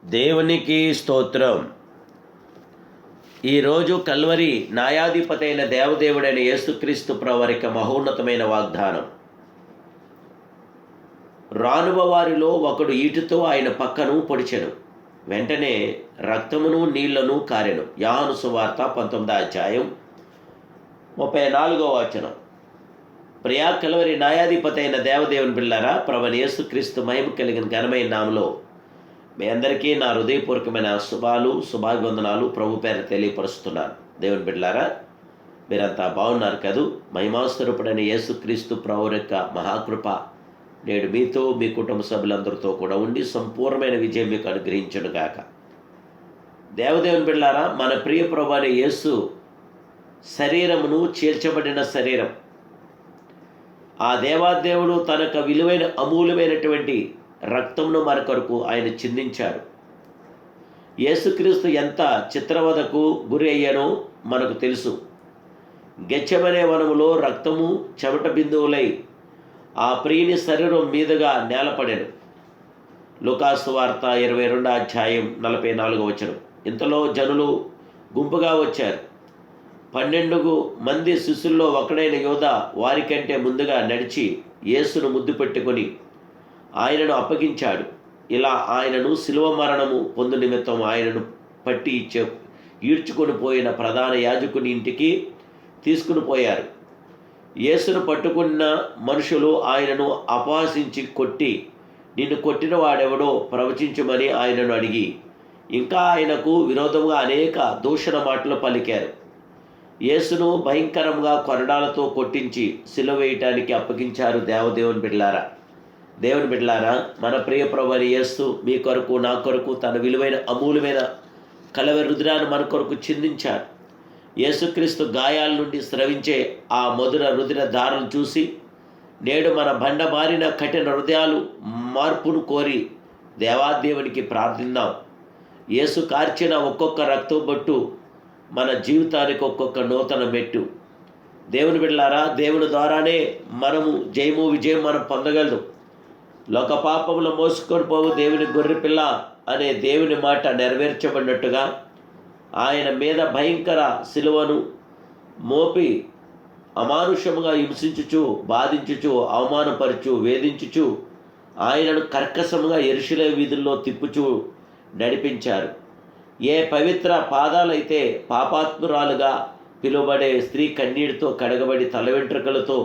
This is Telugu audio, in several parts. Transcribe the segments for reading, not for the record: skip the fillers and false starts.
దేవునికి స్తోత్రం. ఈరోజు కల్వరి న్యాయాధిపతి అయిన దేవదేవుడైన యేసుక్రీస్తు ప్రభువారికి మహోన్నతమైన వాగ్దానం. రానువ వారిలో ఒకడు ఈటుతో ఆయన పక్కను పొడిచెను, వెంటనే రక్తమును నీళ్లను కారెను. యోహాను సువార్త 19వ అధ్యాయం 34వ వచనం. ప్రియా కల్వరి న్యాయాధిపతి అయిన దేవదేవుని బిళ్ళారా, ప్రభువైన యేసుక్రీస్తు మహిమ కలిగిన ఘనమైన నామములో మీ అందరికీ నా హృదయపూర్వకమైన శుభాభివందనాలు ప్రభు పేర తెలియపరుస్తున్నాను. దేవుని బిడ్డలారా, మీరంతా బాగున్నారు కదూ? మహిమాస్వరూపుడైన యేసుక్రీస్తు ప్రభు యొక్క మహాకృప నేడు మీతో మీ కుటుంబ సభ్యులందరితో కూడా ఉండి సంపూర్ణమైన విజయం మీకు అనుగ్రహించును గాక. దేవదేవుని బిడ్డలారా, మన ప్రియ ప్రభు అయిన యేసు శరీరమును చీల్చబడిన శరీరం. ఆ దేవాదేవుడు తనకు విలువైన అమూల్యమైనటువంటి రక్తమును మన కొరకు ఆయన చిందించారు. యేసుక్రీస్తు ఎంత చిత్రవదకు గురి అయ్యానో మనకు తెలుసు. గెచ్చమనే వనములో రక్తము చెమట బిందువులై ఆ ప్రియుని శరీరం మీదుగా నేలపడెను. లూకాసు వార్త 22వ అధ్యాయం 44వ వచనం. ఇంతలో జనులు గుంపుగా వచ్చారు. 12 మంది శిష్యుల్లో ఒకడైన యోధ వారికంటే ముందుగా నడిచి యేసును ముద్దు పెట్టుకొని ఆయనను అప్పగించాడు. ఇలా ఆయనను శిలువ మరణము పొందు నిమిత్తం ఆయనను పట్టి ఈడ్చుకొని పోయిన ప్రధాన యాజకుని ఇంటికి తీసుకుని పోయారు. యేసును పట్టుకున్న మనుషులు ఆయనను అపహాసించి కొట్టి, నిన్ను కొట్టిన వాడెవడో ప్రవచించమని ఆయనను అడిగి, ఇంకా ఆయనకు విరోధంగా అనేక దూషణ మాటలు పలికారు. యేసును భయంకరంగా కొరడాలతో కొట్టించి సిలువ వేయటానికి అప్పగించారు. దేవుని బిడ్డలారా, మన ప్రియ ప్రభువైన యేసు మీ కొరకు నా కొరకు తన విలువైన అమూల్యమైన కలవరి రుధిరాన్ని మన కొరకు చిందించాడు. యేసుక్రీస్తు గాయాల నుండి స్రవించే ఆ మధుర రుధిర ధారను చూసి నేడు మన బండ మారిన కఠిన హృదయాలు మార్పును కోరి దేవాదేవునికి ప్రార్థిద్దాం. యేసు కార్చిన ఒక్కొక్క రక్తం బొట్టు మన జీవితానికి ఒక్కొక్క నూతన మెట్టు. దేవుని బిడ్డలారా, దేవుని ద్వారానే మనము జయము విజయం మనం పొందగలదు. లోక పాపములు మోసుకొని పోవు దేవుని గొర్రెపిల్ల అనే దేవుని మాట నెరవేర్చబడినట్టుగా ఆయన మీద భయంకర శిలువను మోపి అమానుషముగా హింసించుచు, బాధించుచు, అవమానపరచు, వేధించుచు ఆయనను కర్కశముగా యెరూషలేము వీధుల్లో తిప్పుచూ నడిపించారు. ఏ పవిత్ర పాదాలైతే పాపాత్మురాలుగా పిలువబడే స్త్రీ కన్నీటితో కడగబడి తల వెంట్రుకలతో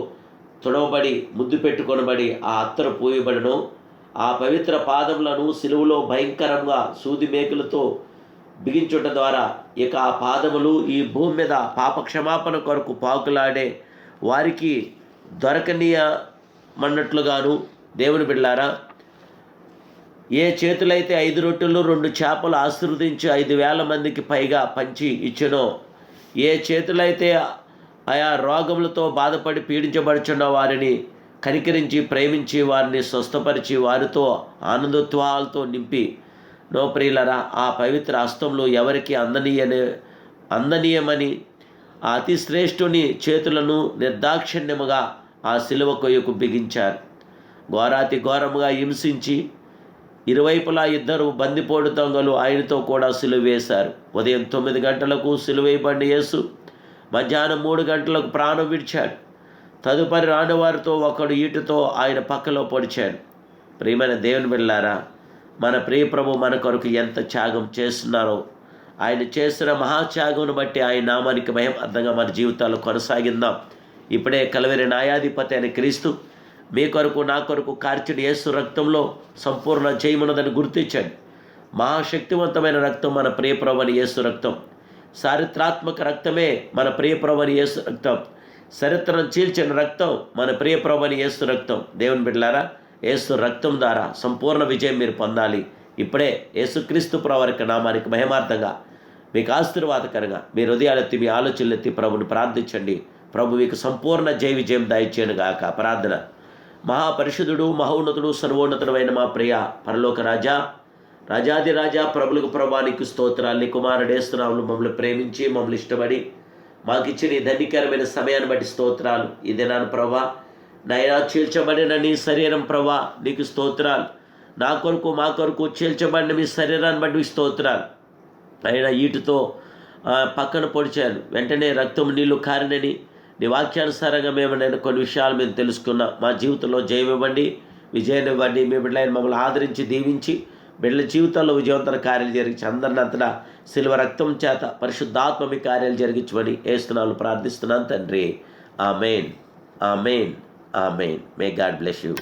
తుడవబడి ముద్దు పెట్టుకొనబడి ఆ అత్తరు పూయబడినో, ఆ పవిత్ర పాదములను సిలువలో భయంకరంగా సూది మేకులతో బిగించుట ద్వారా ఇక ఆ పాదములు ఈ భూమి మీద పాప క్షమాపణ కొరకు పాకులాడే వారికి దొరకనీయమన్నట్లుగాను, దేవుని బిడ్డలారా, ఏ చేతులైతే 5 రొట్టెలు 2 చేపలు ఆశీర్వదించి 5,000 మందికి పైగా పంచి ఇచ్చెనో, ఏ చేతులైతే ఆయా రోగములతో బాధపడి పీడించబడుచున్న వారిని కనికరించి ప్రేమించి వారిని స్వస్థపరిచి వారితో ఆనందోత్వాలతో నింపి నో ప్రియులరా, ఆ పవిత్ర హస్తంలో ఎవరికి అందనీయమని ఆ అతి శ్రేష్ఠుని చేతులను నిర్దాక్షిణ్యముగా ఆ శిలువ కొయ్యకు బిగించారు. ఘోరాతి ఘోరముగా హింసించి ఇరువైపులా 2 బందిపోటు దొంగలు ఆయనతో కూడా సిలువ వేశారు. ఉదయం 9 గంటలకు సిలువ వేయబడిన యేసు మధ్యాహ్నం 3 గంటలకు ప్రాణం విడిచాడు. తదుపరి రానివారితో ఒకడు ఈటుతో ఆయన పక్కలో పొడిచాడు. ప్రియమైన దేవుని బిడ్డలారా, మన ప్రియ ప్రభు మన కొరకు ఎంత త్యాగం చేస్తున్నారో, ఆయన చేసిన మహాత్యాగమును బట్టి ఆయన నామానికి మహిమార్థంగా మన జీవితాలు కొనసాగిందాం. ఇప్పుడే కల్వరి న్యాయాధిపతి అయిన క్రీస్తు మీ కొరకు నా కొరకు కార్చిన యేసు రక్తంలో సంపూర్ణ జయమున్నదని గుర్తించండి. మహాశక్తివంతమైన రక్తం మన ప్రియ ప్రభువైన యేసు రక్తం. చారిత్రాత్మక రక్తమే మన ప్రియ ప్రభువైన యేసు రక్తం. చరిత్రను చీల్చిన రక్తం మన ప్రియ ప్రభువైన యేసు రక్తం. దేవుని బిడ్డలారా, యేసు రక్తం ద్వారా సంపూర్ణ విజయం మీరు పొందాలి. ఇప్పుడే యేసుక్రీస్తు ప్రభువారి నామానికి మహిమార్థంగా మీకు ఆశీర్వాదకరంగా మీ హృదయాలెత్తి మీ ఆలోచనలెత్తి ప్రభుని ప్రార్థించండి. ప్రభు మీకు సంపూర్ణ జయ విజయం దయచేయను గాక. ప్రార్థన. మహాపరిశుద్ధుడు, మహోన్నతుడు, సర్వోన్నతుడైన మా ప్రియ పరలోక రాజా, రాజాది రాజా, ప్రభులకు ప్రభానికి స్తోత్రాలు. నీ కుమారుడేస్తున్నాములు మమ్మల్ని ప్రేమించి మమ్మల్ని ఇష్టపడి మాకు ఇచ్చిన ఈ ధన్యకరమైన సమయాన్ని బట్టి స్తోత్రాలు. ఈ దినాన్ని ప్రభా నైనా చీల్చబడిన నీ శరీరం ప్రభా నీకు స్తోత్రాలు. నా కొరకు మా కొరకు చీల్చబడిన మీ శరీరాన్ని బట్టి మీ స్తోత్రాలు. అయినా ఈటుతో పక్కన పొడిచారు, వెంటనే రక్తం నీళ్లు కారినని నీ వాక్యానుసారంగా నేను కొన్ని విషయాలు మేము తెలుసుకున్నాం. మా జీవితంలో జయమివ్వండి, విజయాన్ని ఇవ్వండి. మీ బిడ్డలైన మమ్మల్ని ఆదరించి దీవించి బిడ్డల జీవితాల్లో విజయవంతమైన కార్యాలు జరిగించి అందరిని అంతటా శిలువ రక్తం చేత పరిశుద్ధాత్మ మీ కార్యాలు జరిగించమని యేసునామములో ప్రార్థిస్తున్నాను తండ్రి. ఆమేన్, ఆమేన్, ఆమేన్. May God bless you.